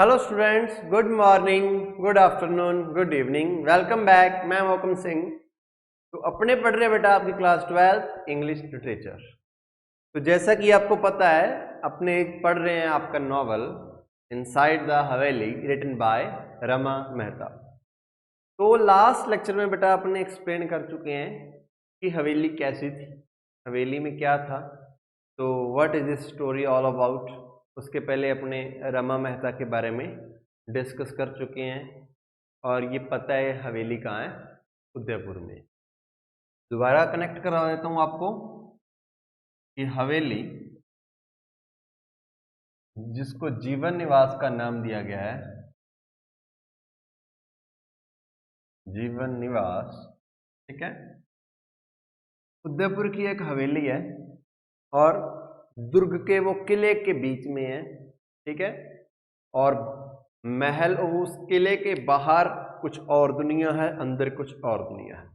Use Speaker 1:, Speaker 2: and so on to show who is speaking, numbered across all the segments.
Speaker 1: Hello students, good morning, good afternoon, good evening. Welcome back. मैं मोहकम सिंह। तो अपने पढ़ रहे बेटा आपकी क्लास 12 इंग्लिश लिटरेचर। तो जैसा कि आपको पता है, अपने एक पढ़ रहे हैं आपका novel inside the Haveli written by Rama Mehta. तो लास्ट लेक्चर में बेटा अपने एक्सप्लेन कर चुके हैं कि हवेली कैसी थी, हवेली में क्या था। तो what is this story all about. उसके पहले अपने रमा मेहता के बारे में डिस्कस कर चुके हैं और ये पता है हवेली कहाँ है, उदयपुर में। दोबारा कनेक्ट करा देता हूँ आपको कि हवेली जिसको जीवन निवास का नाम दिया गया है, जीवन निवास, ठीक है, उदयपुर की एक हवेली है और दुर्ग के वो किले के बीच में है, ठीक है। और महल, उस किले के बाहर कुछ और दुनिया है, अंदर कुछ और दुनिया है।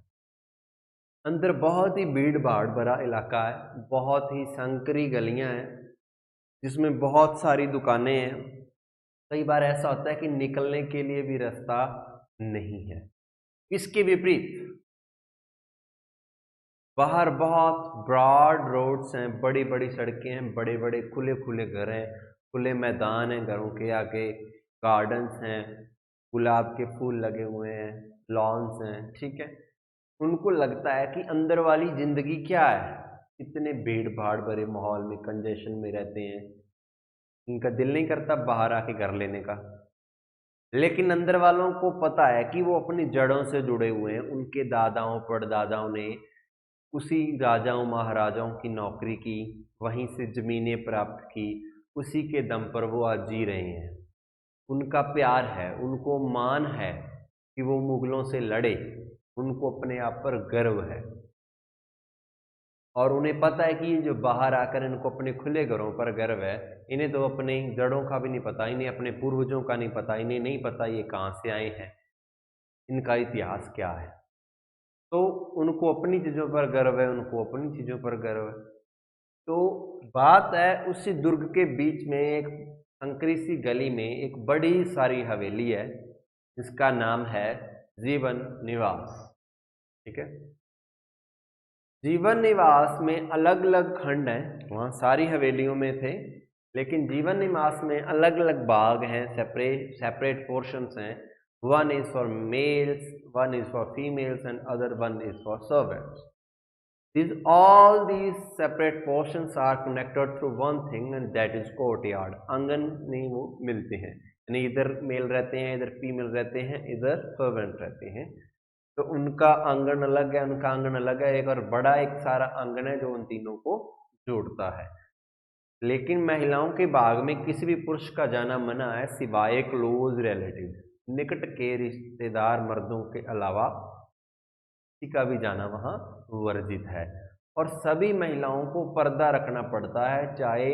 Speaker 1: अंदर बहुत ही भीड़ भाड़ भरा इलाका है, बहुत ही संकरी गलियां हैं जिसमें बहुत सारी दुकानें हैं। कई बार ऐसा होता है कि निकलने के लिए भी रास्ता नहीं है। इसके विपरीत बाहर बहुत ब्रॉड रोड्स हैं, बड़ी बड़ी सड़कें हैं, बड़े बड़े खुले खुले घर हैं, खुले मैदान हैं, घरों के आगे गार्डन्स हैं, गुलाब के फूल लगे हुए हैं, लॉन्स हैं, ठीक है। उनको लगता है कि अंदर वाली जिंदगी क्या है, इतने भीड़ भाड़ भरे माहौल में कंजेशन में रहते हैं, इनका दिल नहीं करता बाहर आके घर लेने का। लेकिन अंदर वालों को पता है कि वो अपनी जड़ों से जुड़े हुए हैं, उनके दादाओं परदादाओं ने उसी राजाओं महाराजाओं की नौकरी की, वहीं से जमीनें प्राप्त की, उसी के दम पर वो आज जी रहे हैं। उनका प्यार है, उनको मान है कि वो मुगलों से लड़े, उनको अपने आप पर गर्व है। और उन्हें पता है कि जो बाहर आकर इनको अपने खुले घरों पर गर्व है, इन्हें तो अपनी जड़ों का भी नहीं पता, इन्हें अपने पूर्वजों का नहीं पता, इन्हें नहीं पता ये कहाँ से आए हैं, इनका इतिहास क्या है। तो उनको अपनी चीज़ों पर गर्व है, उनको अपनी चीज़ों पर गर्व है। तो बात है उसी दुर्ग के बीच में एक संकरी सी गली में एक बड़ी सारी हवेली है जिसका नाम है जीवन निवास, ठीक है। जीवन निवास में अलग अलग खंड हैं, वहाँ सारी हवेलियों में थे, लेकिन जीवन निवास में अलग अलग भाग हैं, सेपरेट सेपरेट पोर्शंस हैं। One is for mails, one is for females and other one is for servants. All these separate portions are connected through one thing and that is courtyard. आंगन नहीं वो मिलते हैं, यानी इधर मेल रहते हैं, इधर फीमेल रहते हैं, इधर सर्वेंट रहते हैं। तो उनका आंगन अलग है, उनका आंगन अलग है, एक और बड़ा एक सारा आंगन है जो उन तीनों को जोड़ता है। लेकिन महिलाओं के भाग में किसी भी पुरुष का जाना मना है सिवाय क्लोज रिलेटिव, निकट के रिश्तेदार मर्दों के अलावा किसी का भी जाना वहां वर्जित है। और सभी महिलाओं को पर्दा रखना पड़ता है, चाहे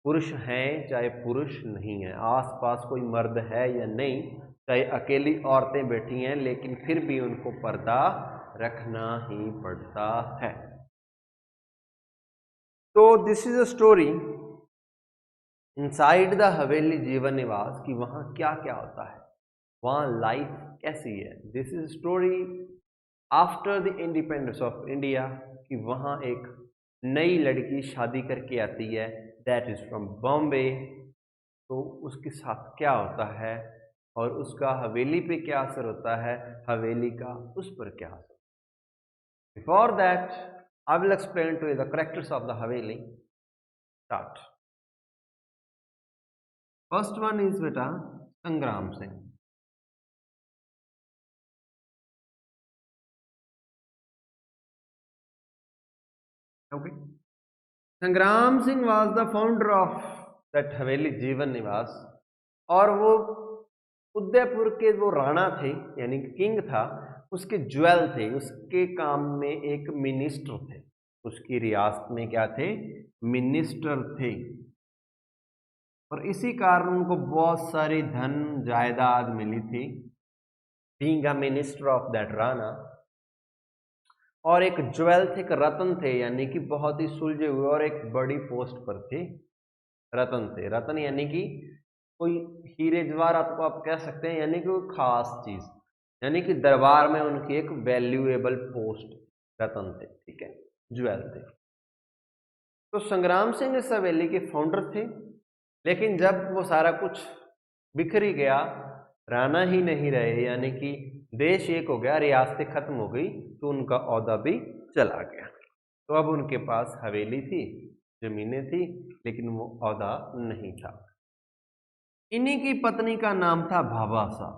Speaker 1: पुरुष हैं चाहे पुरुष नहीं है, आसपास कोई मर्द है या नहीं, चाहे अकेली औरतें बैठी हैं, लेकिन फिर भी उनको पर्दा रखना ही पड़ता है। तो this is a story inside the हवेली जीवन निवास, कि वहां क्या क्या होता है, वहां लाइफ कैसी है। This is story after the independence of India, कि वहाँ एक नई लड़की शादी करके आती है, दैट इज़ फ्रॉम बॉम्बे। तो उसके साथ क्या होता है और उसका हवेली पे क्या असर होता है, हवेली का उस पर क्या असर। Before that I will explain to you the characters of the haveli. Start. First one is बेटा Sangram Singh. Okay, Sangram Singh was the founder of that haveli Jeevan निवास। और वो उदयपुर के वो राणा थे, यानी किंग था, उसके ज्वेल थे, उसके काम में एक मिनिस्टर थे, उसकी रियासत में क्या थे, मिनिस्टर थे। और इसी कारण उनको बहुत सारी धन जायदाद मिली थी, being a minister of that Rana. और एक ज्वेल थे, एक रतन थे, यानी कि बहुत ही सुलझे हुए और एक बड़ी पोस्ट पर थे, रतन थे। रतन यानी कि कोई हीरे जवाहरात को आप कह सकते हैं, यानी कि कोई खास चीज, यानी कि दरबार में उनकी एक वैल्यूएबल पोस्ट, रतन थे, ठीक है, ज्वेल थे। तो संग्राम सिंह इस हवेली के फाउंडर थे, लेकिन जब वो सारा कुछ बिखर ही गया, राणा ही नहीं रहे, यानी कि देश एक हो गया, रियासतें खत्म हो गई, तो उनका ओहदा भी चला गया। तो अब उनके पास हवेली थी, जमीनें थी, लेकिन वो ओहदा नहीं था। इन्हीं की पत्नी का नाम था भाबासा।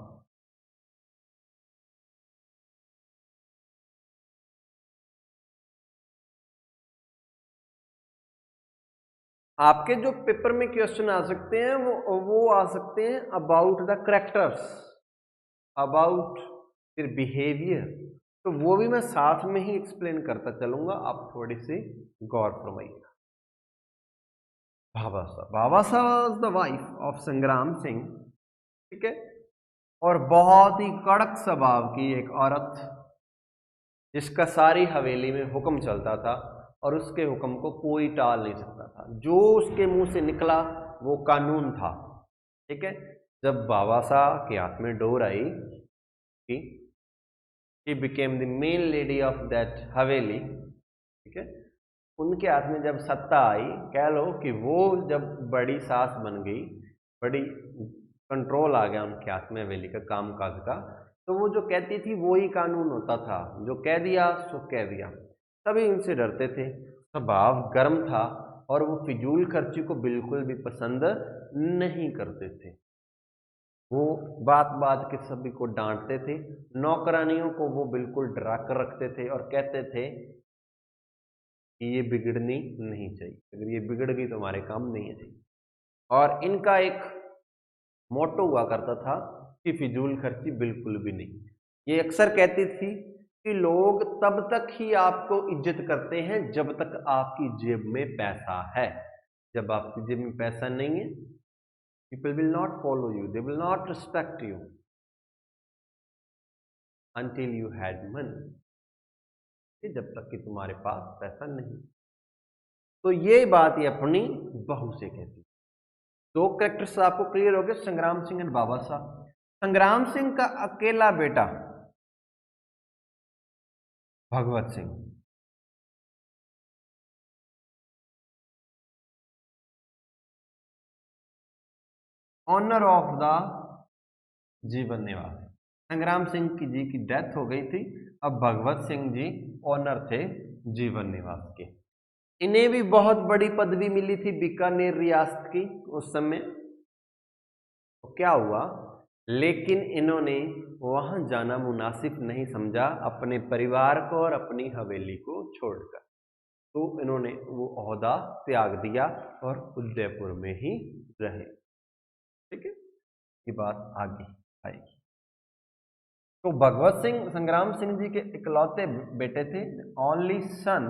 Speaker 1: आपके जो पेपर में क्वेश्चन आ सकते हैं वो आ सकते हैं अबाउट द करेक्टर्स, अबाउट फिर बिहेवियर, तो वो भी मैं साथ में ही एक्सप्लेन करता चलूंगा, आप थोड़ी सी गौर फरमाइएगा। भाबासा, भाबासा वाज द वाइफ ऑफ संग्राम सिंह, ठीक है, और बहुत ही कड़क स्वभाव की एक औरत, जिसका सारी हवेली में हुक्म चलता था और उसके हुक्म को कोई टाल नहीं सकता था, जो उसके मुंह से निकला वो कानून था, ठीक है। जब बाबासा के हाथ में डोर आई कि he became the main lady of that हवेली, ठीक है, उनके हाथ में जब सत्ता आई, कह लो कि वो जब बड़ी सास बन गई, बड़ी कंट्रोल आ गया उनके हाथ में हवेली का काम काज का, तो वो जो कहती थी वो ही कानून होता था, जो कह दिया सो कह दिया। सभी उनसे डरते थे, स्वभाव गर्म था और वो फिजूल खर्ची को बिल्कुल भी पसंद नहीं करते थे। वो बात बात के सभी को डांटते थे, नौकरानियों को वो बिल्कुल डरा कर रखते थे और कहते थे कि ये बिगड़नी नहीं चाहिए, अगर ये बिगड़ गई तो हमारे काम नहीं है चाहिए। और इनका एक मोटो हुआ करता था कि फिजूल खर्ची बिल्कुल भी नहीं। ये अक्सर कहती थी कि लोग तब तक ही आपको इज्जत करते हैं जब तक आपकी जेब में पैसा है, जब आपकी जेब में पैसा नहीं है, people will not follow you, they will not respect you until you had money, जब तक कि तुम्हारे पास पैसा नहीं। तो ये बात ये अपनी बहू से कहती। दो कैरेक्टर्स आपको क्लियर हो गए, संग्राम सिंह एंड बाबा साहब। संग्राम सिंह का अकेला बेटा Bhagwat Singh, honour of the Jeevan निवास। संग्राम सिंह की जी की डेथ हो गई थी, अब भगवत सिंह जी ऑनर थे जीवन निवास के। इन्हें भी बहुत बड़ी पदवी मिली थी बीकानेर रियासत की उस समय। तो क्या हुआ, लेकिन इन्होंने वहां जाना मुनासिब नहीं समझा अपने परिवार को और अपनी हवेली को छोड़कर, तो इन्होंने वो ओहदा त्याग दिया और उदयपुर में ही रहे, ठीक है। ये बात आगे आएगी। तो भगवत सिंह संग्राम सिंह जी के इकलौते बेटे थे, only son,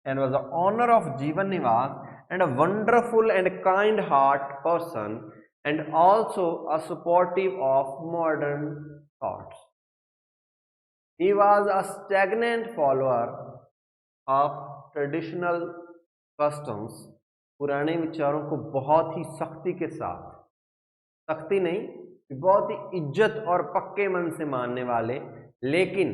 Speaker 1: and was the owner of Jeevan Niwas and a wonderful and kind heart person and also a supportive of modern thoughts. He was a stagnant follower of traditional customs, पुराने विचारों को बहुत ही सख्ती के साथ, सख्ती नहीं, बहुत ही इज्जत और पक्के मन से मानने वाले, लेकिन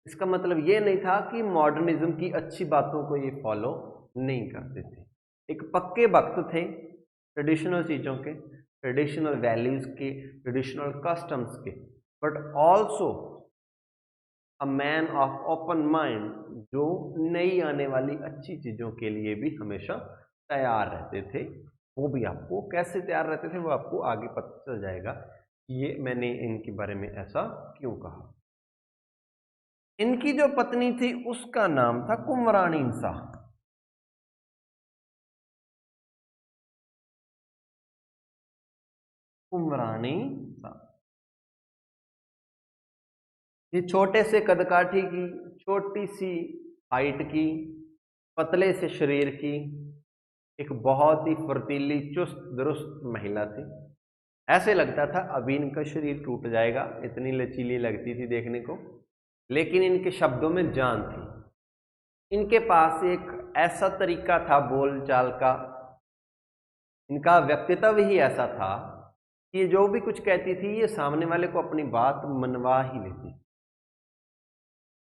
Speaker 1: इसका मतलब ये नहीं था कि मॉडर्निज्म की अच्छी बातों को ये फॉलो नहीं करते थे। एक पक्के भक्त थे ट्रेडिशनल चीज़ों के, ट्रेडिशनल वैल्यूज के, ट्रेडिशनल कस्टम्स के, but also a man of open mind, जो नई आने वाली अच्छी चीज़ों के लिए भी हमेशा तैयार रहते थे। वो भी आपको कैसे तैयार रहते थे वो आपको आगे पता चल जाएगा कि ये मैंने इनके बारे में ऐसा क्यों कहा। इनकी जो पत्नी थी उसका नाम था कुमरानी शाह। कुमरानी शाह, ये छोटे से कदकाठी की, छोटी सी हाइट की, पतले से शरीर की, एक बहुत ही फुर्तीली चुस्त दुरुस्त महिला थी। ऐसे लगता था अभी इनका शरीर टूट जाएगा, इतनी लचीली लगती थी देखने को, लेकिन इनके शब्दों में जान थी। इनके पास एक ऐसा तरीका था बोलचाल का इनका व्यक्तित्व ही ऐसा था कि ये जो भी कुछ कहती थी ये सामने वाले को अपनी बात मनवा ही लेती।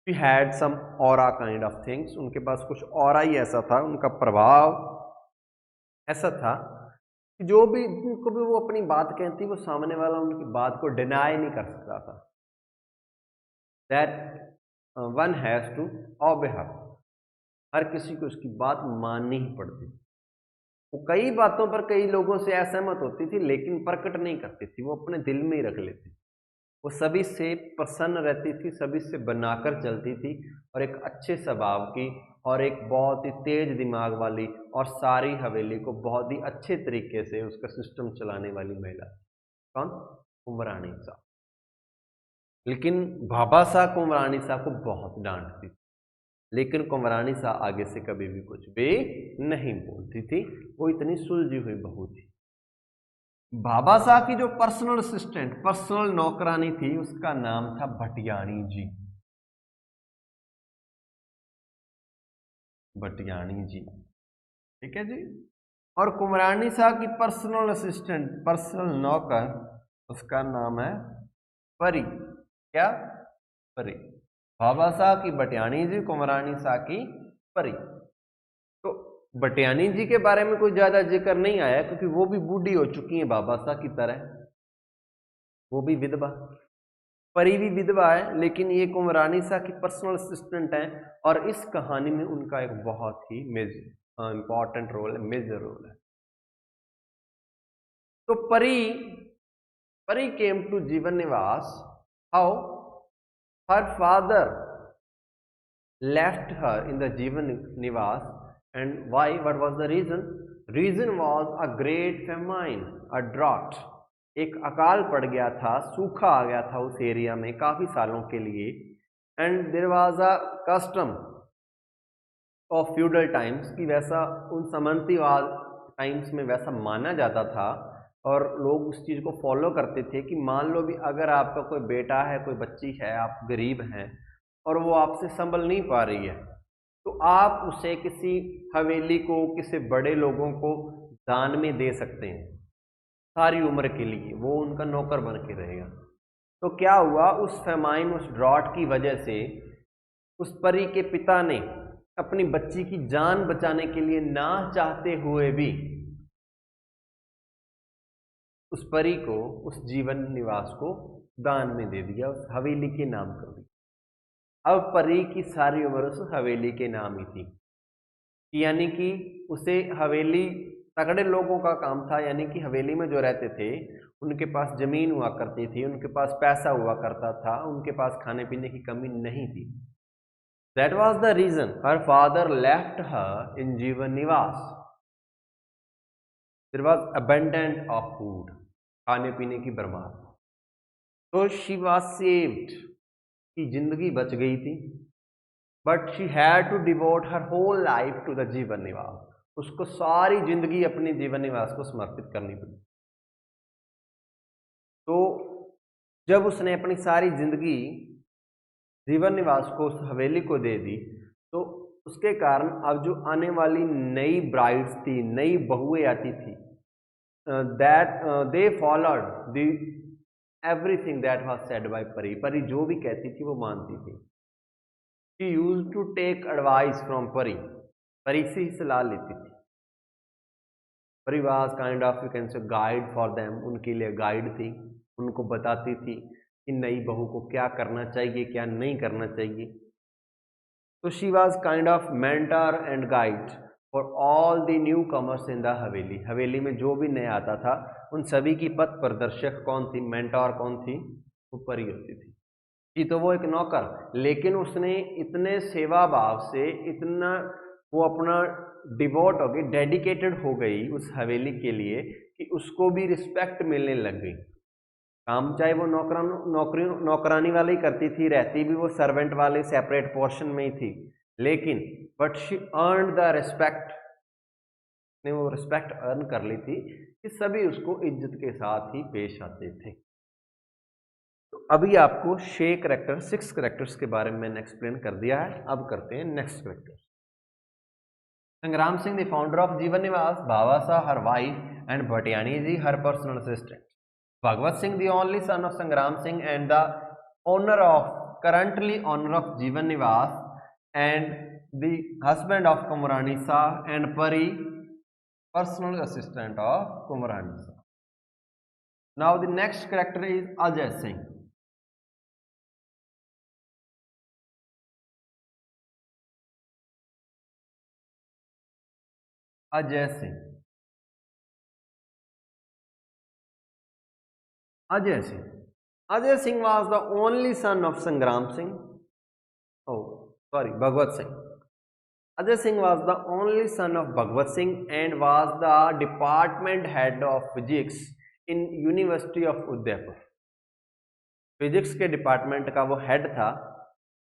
Speaker 1: She had some aura kind of things, उनके पास कुछ ऑरा ही ऐसा था, उनका प्रभाव ऐसा था कि जो भी जिनको भी वो अपनी बात कहती वो सामने वाला उनकी बात को डिनाई नहीं कर सकता था। That one has to obey her, हर किसी को उसकी बात माननी ही पड़ती। वो कई बातों पर कई लोगों से असहमत होती थी लेकिन प्रकट नहीं करती थी, वो अपने दिल में ही रख लेती। वो सभी से प्रसन्न रहती थी, सभी से बनाकर चलती थी और एक अच्छे स्वभाव की और एक बहुत ही तेज दिमाग वाली और सारी हवेली को बहुत ही अच्छे तरीके से उसका सिस्टम चलाने वाली महिला। कौन? कुंवरानी साहब। लेकिन बाबा साहब कुंवरानी साहब को बहुत डांटती थी, लेकिन कुंवरानी साहब आगे से कभी भी कुछ भी नहीं बोलती थी, वो इतनी सुलझी हुई बहू थी। बाबा साहब की जो पर्सनल असिस्टेंट, पर्सनल नौकरानी थी, उसका नाम था भटियाणी जी। भटियाणी जी, ठीक है जी। और कुंवरानी साहब की पर्सनल असिस्टेंट, पर्सनल नौकर, उसका नाम है परी। क्या? परी। बाबा साहब की भटियाणी जी, कुंवरानी साहब की परी। तो भटियाणी जी के बारे में कोई ज्यादा जिक्र नहीं आया क्योंकि वो भी बूढ़ी हो चुकी हैं बाबा साहब की तरह, वो भी विधवा। परी भी विधवा है, लेकिन ये कुंवरानी साहब की पर्सनल असिस्टेंट है और इस कहानी में उनका एक बहुत ही इंपॉर्टेंट रोल है, मेजर रोल है। तो परी केम टू जीवन निवास, how her father left her in the Jivan Nivas, and why? What was the reason? Reason was a great famine, a drought. एक अकाल पड़ गया था, सूखा आ गया था उस एरिया में काफी सालों के लिए। And there was a custom of feudal times, की वैसा उन सामंतीवाद टाइम्स में वैसा माना जाता था और लोग उस चीज को फॉलो करते थे कि मान लो भी अगर आपका कोई बेटा है, कोई बच्ची है, आप गरीब हैं और वो आपसे संभल नहीं पा रही है, तो आप उसे किसी हवेली को, किसी बड़े लोगों को दान में दे सकते हैं सारी उम्र के लिए, वो उनका नौकर बन के रहेगा। तो क्या हुआ, उस फेमाइन, उस ड्रॉट की वजह से उस परी के पिता ने अपनी बच्ची की जान बचाने के लिए ना चाहते हुए भी उस परी को उस जीवन निवास को दान में दे दिया, उस हवेली के नाम कर दिया। अब परी की सारी उम्र उस हवेली के नाम ही थी, यानी कि उसे हवेली तगड़े लोगों का काम था, यानी कि हवेली में जो रहते थे उनके पास जमीन हुआ करती थी, उनके पास पैसा हुआ करता था, उनके पास खाने पीने की कमी नहीं थी। That was the reason her father left her in Jivan Nivas. There was abundance of food, खाने पीने की बरमार। तो she was saved, की जिंदगी बच गई थी। But she had to devote her whole life to the Jeevan Niwas, उसको सारी जिंदगी अपने जीवन निवास को समर्पित करनी पड़ी। तो जब उसने अपनी सारी जिंदगी जीवन निवास को, उस हवेली को दे दी, तो उसके कारण अब जो आने वाली नई ब्राइड्स थी, नई बहुएं आती थी, that they followed the everything that was said bye परी। परी जो भी कहती थी वो मानती थी। She used to take advice from परी, परी से ही सलाह लेती थी। परी was kind of, you can say, guide for them, उनके लिए गाइड थी, उनको बताती थी कि नई बहू को क्या करना चाहिए, क्या नहीं करना चाहिए। तो she was kind of mentor and guide for all the newcomers in the हवेली। हवेली में जो भी नया आता था उन सभी की पथ प्रदर्शक कौन थी, मेंटोर कौन थी? वो परी होती थी कि तो वो एक नौकर, लेकिन उसने इतने सेवा भाव से, इतना वो अपना डिवोट हो गई, डेडिकेटेड हो गई उस हवेली के लिए कि उसको भी रिस्पेक्ट मिलने लग गई। काम चाहे वो नौकरानी वाले ही करती थी, रहती भी वो सर्वेंट वाले सेपरेट पोर्शन में ही थी, लेकिन but she earn the respect, ने वो रिस्पेक्ट अर्न कर ली थी कि सभी उसको इज्जत के साथ ही पेश आते थे। तो अभी आपको 6 करेक्टर, 6 करेक्टर्स के बारे में मैंने एक्सप्लेन कर दिया है। अब करते हैं नेक्स्ट करेक्टर। संग्राम Singh the founder of Jeevan निवास, बाबा साहब हर wife and Bhatyani ji her personal assistant. Bhagwat Singh, the only son of Sangram Singh and the currently owner of Jeevan Niwas, and the husband of Kumrani Shah, and Pari, personal assistant of Kumrani Shah. Now the next character is Ajay Singh. Ajay Singh. Ajay Singh. Ajay Singh was the only son of Sangram Singh. Oh, sorry, Bhagwat Singh. Ajay Singh was the only son of Bhagwat Singh and was the department head of physics in University of Udaipur. Physics के department का वो head था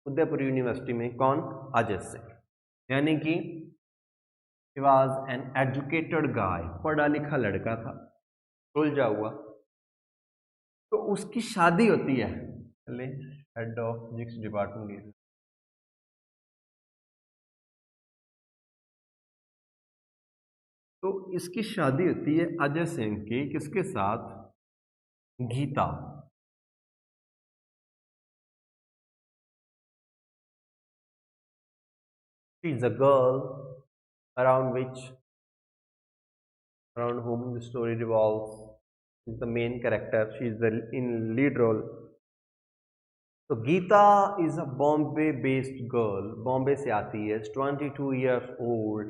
Speaker 1: Udaipur university में। कौन? अजय सिंह। यानी कि he was an educated guy, पढ़ा लिखा लड़का था, सुलझा हुआ। तो उसकी शादी होती है, हेड ऑफ फिजिक्स डिपार्टमेंट। तो इसकी शादी होती है अजय सिंह की किसके साथ? Gita. She is a girl around whom the story revolves. She is the main character. She is in lead role. So Geeta is a Bombay-based girl. Bombay से आती है. 22 years old,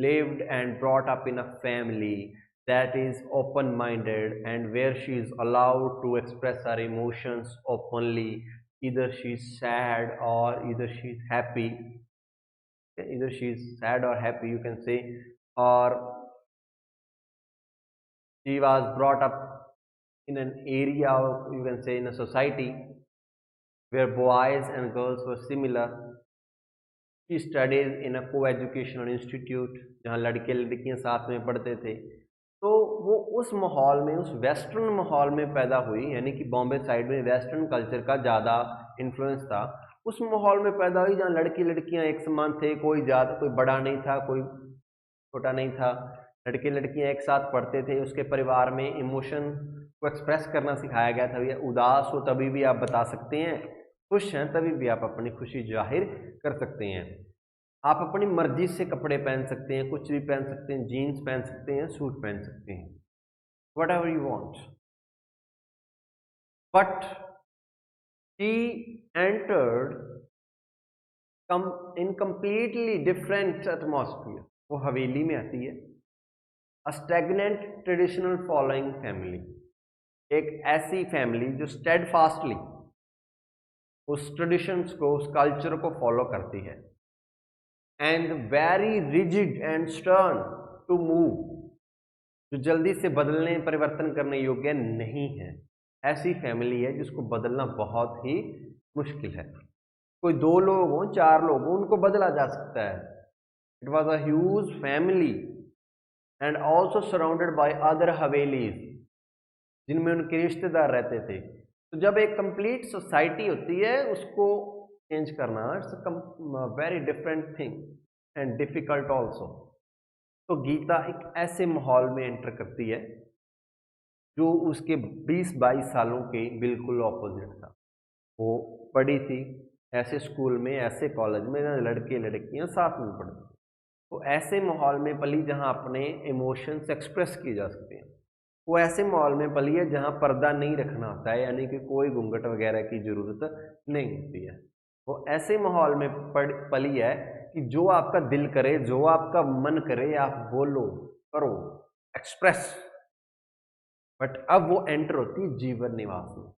Speaker 1: lived and brought up in a family that is open-minded and where she is allowed to express her emotions openly. Either she is sad or either she is happy. Either she is sad or happy, you can say, or she was brought up in an area, or you can say in a society where boys and girls were similar. She studies in a co-educational institute जहाँ लड़के लड़कियाँ साथ में पढ़ते थे। तो वो उस माहौल में, उस वेस्टर्न माहौल में पैदा हुई, यानी कि बॉम्बे साइड में वेस्टर्न कल्चर का ज़्यादा इन्फ्लुएंस था। उस माहौल में पैदा हुई जहाँ लड़की लड़कियाँ एक समान थे, कोई ज़्यादा, कोई बड़ा नहीं था, कोई छोटा नहीं था, लड़के लड़कियाँ एक साथ पढ़ते थे। उसके परिवार में इमोशन को एक्सप्रेस करना सिखाया गया था। भैया उदास हो तभी भी आप बता सकते हैं, खुश हैं तभी भी आप अपनी खुशी जाहिर कर सकते हैं। आप अपनी मर्जी से कपड़े पहन सकते हैं, कुछ भी पहन सकते हैं, जीन्स पहन सकते हैं, सूट पहन सकते हैं, whatever you want. But she entered in completely different atmosphere. वो हवेली में आती है, a stagnant traditional following family, एक ऐसी फैमिली जो steadfastly उस ट्रेडिशंस को, उस कल्चर को फॉलो करती है, and very rigid and stern to move, जो जल्दी से बदलने, परिवर्तन करने योग्य नहीं है। ऐसी फैमिली है जिसको बदलना बहुत ही मुश्किल है। कोई 2 लोग हों, 4 लोग हों, उनको बदला जा सकता है। It was a huge family and also surrounded by other havelis जिनमें उनके रिश्तेदार रहते थे। तो जब एक कंप्लीट सोसाइटी होती है, उसको चेंज करना it's very different thing and difficult also. तो गीता एक ऐसे माहौल में एंटर करती है जो उसके 20-22 सालों के बिल्कुल ऑपोजिट था। वो पढ़ी थी ऐसे स्कूल में, ऐसे कॉलेज में जहाँ लड़के लड़कियाँ साथ में पढ़ते थे। तो ऐसे माहौल में पली जहाँ अपने इमोशंस एक्सप्रेस किए जा सकते हैं। वो ऐसे माहौल में पली है जहाँ पर्दा नहीं रखना होता है, यानी कि कोई घूंघट वगैरह की ज़रूरत नहीं होती है। वो ऐसे माहौल में पली है कि जो आपका दिल करे, जो आपका मन करे, आप बोलो, करो, एक्सप्रेस। बट अब वो एंटर होती है जीवन निवास में,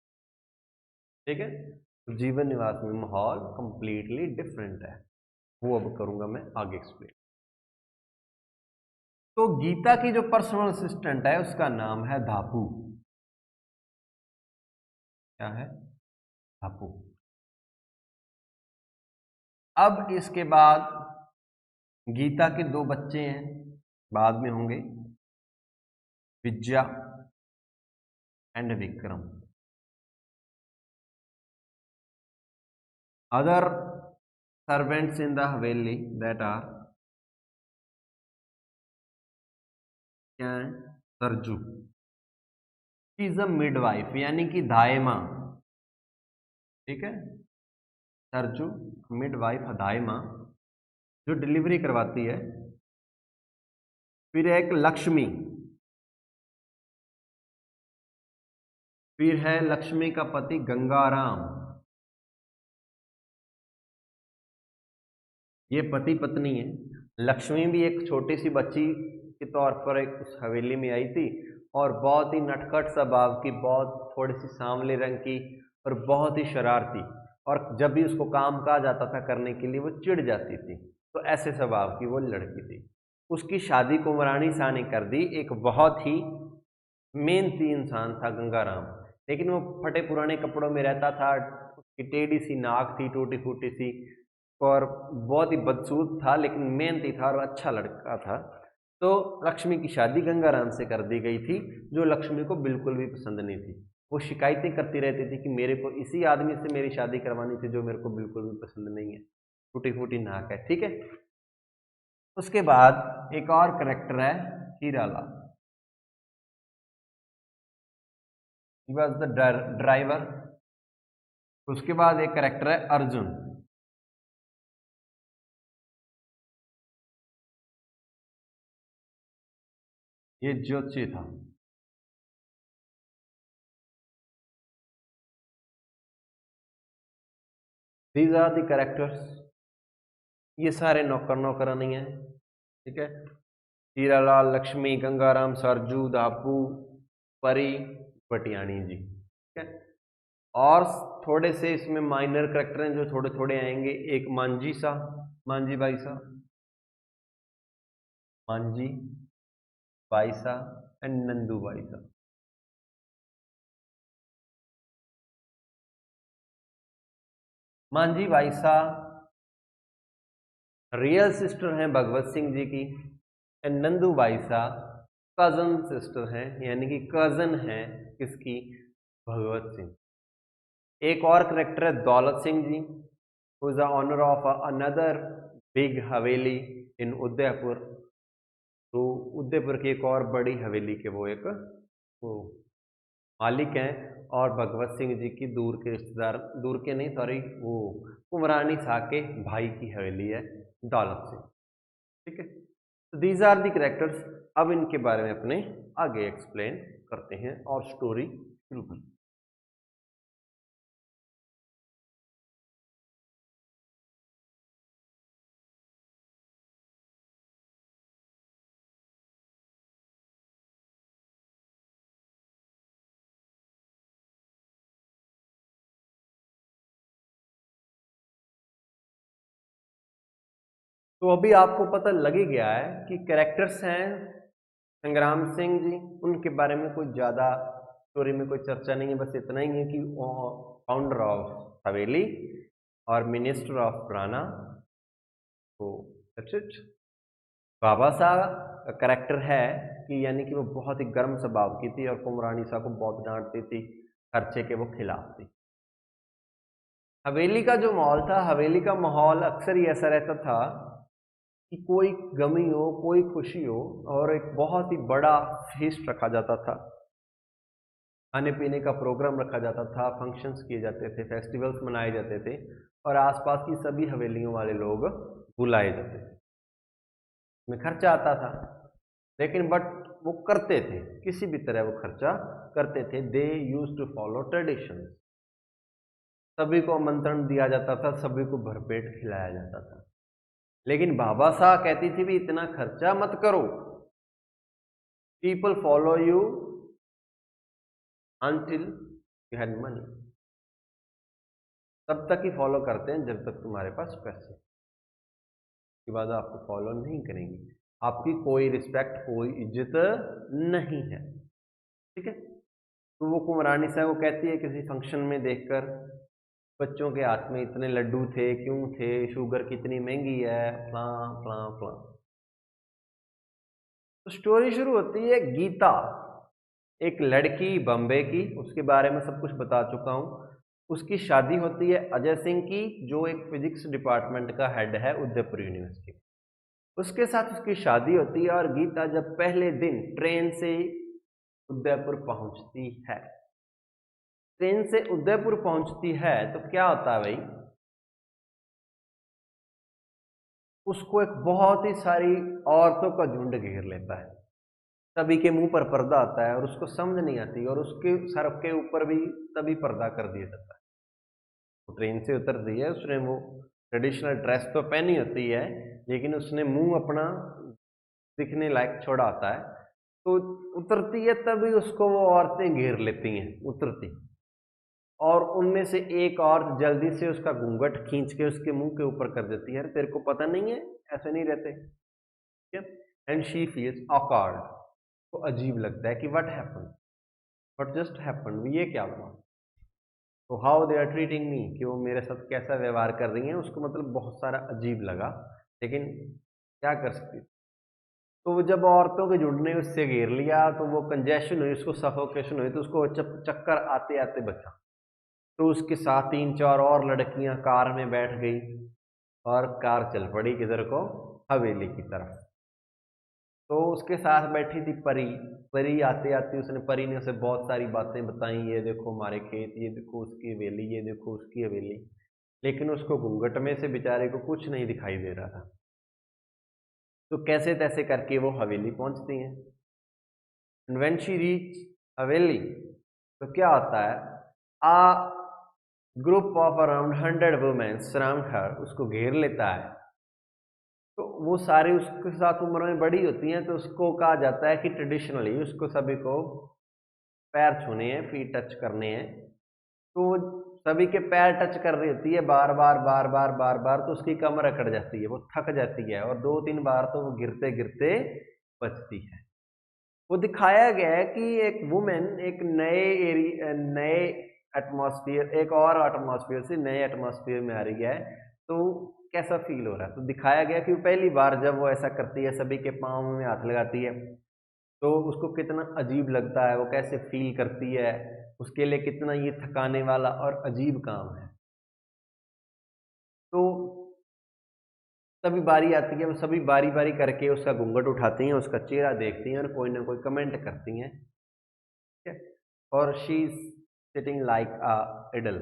Speaker 1: ठीक है। तो जीवन निवास में माहौल कंप्लीटली डिफरेंट है, वो अब करूंगा मैं आगे एक्सप्लेन। तो गीता की जो पर्सनल असिस्टेंट है उसका नाम है धापू। क्या है? धापू। अब इसके बाद गीता के 2 बच्चे हैं, बाद में होंगे, Vidya and Vikram. Other servants in the haveli that are क्या है? सरजू इज अ मिडवाइफ यानी कि दाई माँ, ठीक है। सरजू मिडवाइफ दाई माँ जो डिलीवरी करवाती है। फिर एक लक्ष्मी, फिर है लक्ष्मी का पति गंगाराम, ये पति पत्नी है। लक्ष्मी भी एक छोटी सी बच्ची के तौर पर एक उस हवेली में आई थी और बहुत ही नटखट स्वभाव की, बहुत थोड़ी सी सांवले रंग की और बहुत ही शरारती, और जब भी उसको काम कहा जाता था करने के लिए वो चिढ़ जाती थी। तो ऐसे स्वभाव की वो लड़की थी। उसकी शादी कुंवरानी शाह ने कर दी। एक बहुत ही मेहनती इंसान था गंगाराम, लेकिन वो फटे पुराने कपड़ों में रहता था, उसकी टेढ़ी सी नाक थी, टूटी फूटी सी, और बहुत ही बदसूरत था, लेकिन मेहनती था और अच्छा लड़का था। तो लक्ष्मी की शादी गंगाराम से कर दी गई थी, जो लक्ष्मी को बिल्कुल भी पसंद नहीं थी। वो शिकायतें करती रहती थी कि मेरे को इसी आदमी से मेरी शादी करवानी थी जो मेरे को बिल्कुल भी पसंद नहीं है, टूटी फूटी नाक है, ठीक है। उसके बाद एक और करेक्टर है Hiralal, he was the driver. उसके बाद एक करेक्टर है अर्जुन, ये ज्योतिषी था। दीज आर द करेक्टर्स, ये सारे नौकर नौकरानी है, ठीक है। हीरालाल, लक्ष्मी, गंगाराम, सरजू, दापू, परी, पटियाणी जी, ठीक है। और थोड़े से इसमें माइनर करेक्टर हैं जो थोड़े थोड़े आएंगे। एक मांझी सा, मांझी बाई सा, मांझी बाई सा एंड नंदू बाई सा। मांझी बाई सा रियल सिस्टर हैं भगवत सिंह जी की, एंड नंदू बाई सा कजन सिस्टर हैं, यानी कि कजन हैं किसकी, भगवत सिंह। एक और करेक्टर है Daulat Singh ji, who is the owner of another big haveli in Udaipur. तो उदयपुर की एक और बड़ी हवेली के वो एक वो मालिक हैं, और भगवत सिंह जी की दूर के रिश्तेदार, दूर के नहीं सॉरी, वो कुंवरानी शाह के भाई की हवेली है दौलत सिंह, ठीक है। तो दीज आर दी करेक्टर्स। अब इनके बारे में अपने आगे एक्सप्लेन करते हैं और स्टोरी शुरू करते हैं। तो अभी आपको पता लग ही गया है कि कैरेक्टर्स हैं संग्राम सिंह जी, उनके बारे में कोई ज़्यादा स्टोरी में कोई चर्चा नहीं है, बस इतना ही है कि फाउंडर ऑफ हवेली और मिनिस्टर ऑफ पुराना। तो दैट्स इट। बाबा साहब का करेक्टर है कि यानी कि वो बहुत ही गर्म स्वभाव की थी और कुमरानी साहब को बहुत डांटती थी, खर्चे के वो खिलाफ थी। हवेली का जो माहौल था, हवेली का माहौल अक्सर ही ऐसा रहता था कि कोई गमी हो, कोई खुशी हो, और एक बहुत ही बड़ा फीस्ट रखा जाता था, खाने पीने का प्रोग्राम रखा जाता था, फंक्शंस किए जाते थे, फेस्टिवल्स मनाए जाते थे, और आसपास की सभी हवेलियों वाले लोग बुलाए जाते थे। में खर्चा आता था, लेकिन बट वो करते थे, किसी भी तरह वो खर्चा करते थे। दे यूज टू फॉलो ट्रेडिशन। सभी को आमंत्रण दिया जाता था, सभी को भरपेट खिलाया जाता था। लेकिन बाबा साहब कहती थी भी इतना खर्चा मत करो, people follow you until you had money। तब तक ही फॉलो करते हैं जब तक तुम्हारे पास पैसे, के बाद आपको फॉलो नहीं करेंगे, आपकी कोई रिस्पेक्ट, कोई इज्जत नहीं है, ठीक है। तो वो कुंवरानी साहब वो कहती है किसी फंक्शन में देखकर, बच्चों के हाथ में इतने लड्डू थे, क्यों थे, शुगर कितनी महंगी है, फलां फलां फलां। तो स्टोरी शुरू होती है गीता, एक लड़की बम्बे की, उसके बारे में सब कुछ बता चुका हूँ। उसकी शादी होती है अजय सिंह की, जो एक फिजिक्स डिपार्टमेंट का हेड है उदयपुर यूनिवर्सिटी। उसके साथ उसकी शादी होती है, और गीता जब पहले दिन ट्रेन से उदयपुर पहुंचती है। ट्रेन से उदयपुर पहुंचती है तो क्या होता है भाई, उसको एक बहुत ही सारी औरतों का झुंड घेर लेता है। सभी के मुंह पर पर्दा आता है और उसको समझ नहीं आती, और उसके सर के ऊपर भी तभी पर्दा कर दिया जाता है। वो ट्रेन से उतरती है, उसने वो ट्रेडिशनल ड्रेस तो पहनी होती है, लेकिन उसने मुंह अपना दिखने लायक छोड़ा होता है। तो उतरती है तभी उसको वो औरतें घेर लेती हैं उतरती, और उनमें से एक औरत जल्दी से उसका घूंघट खींच के उसके मुंह के ऊपर कर देती है। तेरे को पता नहीं है, ऐसे नहीं रहते, ठीक है। एंड शी फील्स ऑकवर्ड, तो अजीब लगता है कि what happen, what just happen, ये क्या हुआ। तो how they are treating me, कि वो मेरे साथ कैसा व्यवहार कर रही हैं, उसको मतलब बहुत सारा अजीब लगा, लेकिन क्या कर सकती। तो वो जब औरतों के झुंड ने उससे घेर लिया तो वो कंजेशन हुई, उसको सफोकेशन हुई, तो उसको चक्कर आते आते बचा। तो उसके साथ 3-4 और लड़कियां कार में बैठ गई और कार चल पड़ी किधर को, हवेली की तरफ। तो उसके साथ बैठी थी परी। परी आते आते उसने, परी ने उसे बहुत सारी बातें बताई, ये देखो हमारे खेत, ये देखो उसकी हवेली, ये देखो उसकी हवेली, लेकिन उसको घूंघट में से बेचारे को कुछ नहीं दिखाई दे रहा था। तो कैसे तैसे करके वो हवेली पहुंचती हैं। व्हेन शी रीच हवेली, तो क्या होता है, a group of around 100 women surround her, उसको घेर लेता है। तो वो सारी उसके साथ उम्र में बड़ी होती हैं, तो उसको कहा जाता है कि ट्रेडिशनली उसको सभी को पैर छूने हैं, फीट टच करने हैं। तो सभी के पैर टच कर रही होती है बार बार बार बार बार बार, तो उसकी कमर अकड़ जाती है, वो थक जाती है, और 2-3 बार तो वो गिरते गिरते बचती है। वो दिखाया गया है कि एक वुमेन एक नए एरिया, नए एटमॉस्फेयर, एक और एटमॉस्फेयर से नए एटमॉस्फेयर में आ रही है, तो कैसा फील हो रहा है। तो दिखाया गया कि पहली बार जब वो ऐसा करती है, सभी के पाँव में हाथ लगाती है, तो उसको कितना अजीब लगता है, वो कैसे फील करती है, उसके लिए कितना ये थकाने वाला और अजीब काम है। तो तभी बारी आती है, वो सभी बारी बारी करके उसका घूंघट उठाती हैं, उसका चेहरा देखती हैं और कोई ना कोई कमेंट करती हैं, ठीक है। और she is sitting like a idle,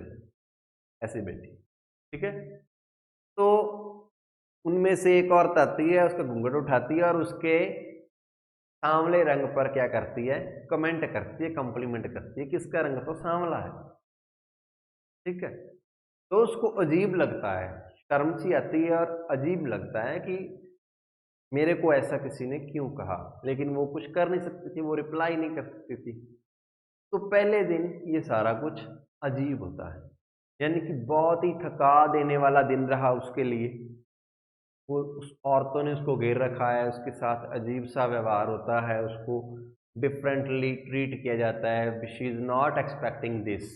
Speaker 1: ऐसी बैठी, ठीक है। तो उनमें से एक औरत आती है, उसका घूंघट उठाती है और उसके सांवले रंग पर क्या करती है, कमेंट करती है, कॉम्प्लीमेंट करती है कि इसका रंग तो सांवला है, ठीक है। तो उसको अजीब लगता है, शर्म सी आती है और अजीब लगता है कि मेरे को ऐसा किसी ने क्यों कहा, लेकिन वो कुछ कर नहीं सकती थी, वो रिप्लाई नहीं कर सकती थी। तो पहले दिन ये सारा कुछ अजीब होता है, यानी कि बहुत ही थका देने वाला दिन रहा उसके लिए। वो उस औरतों ने उसको घेर रखा है, उसके साथ अजीब सा व्यवहार होता है, उसको डिफरेंटली ट्रीट किया जाता है, she is not expecting this.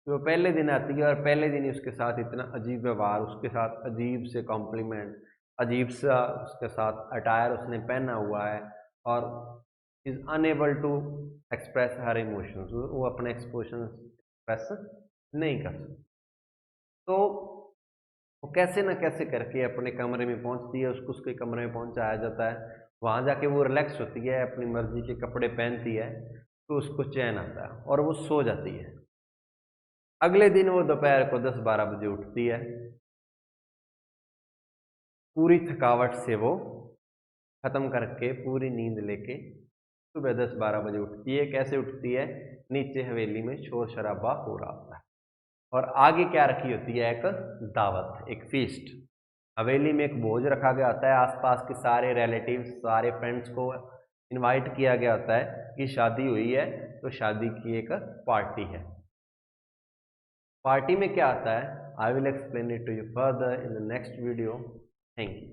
Speaker 1: वो पहले दिन आती है और पहले दिन ही उसके साथ इतना अजीब व्यवहार, उसके साथ अजीब से कॉम्प्लीमेंट, अजीब सा उसके साथ अटायर उसने पहना हुआ है, और is unable to express her emotions, वो अपने एक्सप्रेशन एक्सप्रेस नहीं कर सकती। तो वो कैसे ना कैसे करके अपने कमरे में पहुंचती है, उसको उसके कमरे में पहुंचाया जाता है। वहां जाके वो रिलैक्स होती है, अपनी मर्जी के कपड़े पहनती है, तो उसको चैन आता है और वो सो जाती है। अगले दिन वो दोपहर को 10-12 बजे उठती है, पूरी थकावट से वो खत्म करके, पूरी नींद लेके सुबह 10-12 बजे उठती है। कैसे उठती है, नीचे हवेली में शोर शराबा हो रहा होता है और आगे क्या रखी होती है, एक दावत, एक फीस्ट। हवेली में एक भोज रखा गया होता है, आसपास के सारे रिलेटिव्स, सारे फ्रेंड्स को इनवाइट किया गया होता है कि शादी हुई है, तो शादी की एक पार्टी है। पार्टी में क्या आता है, I will explain it to you further in the next video. Thank you.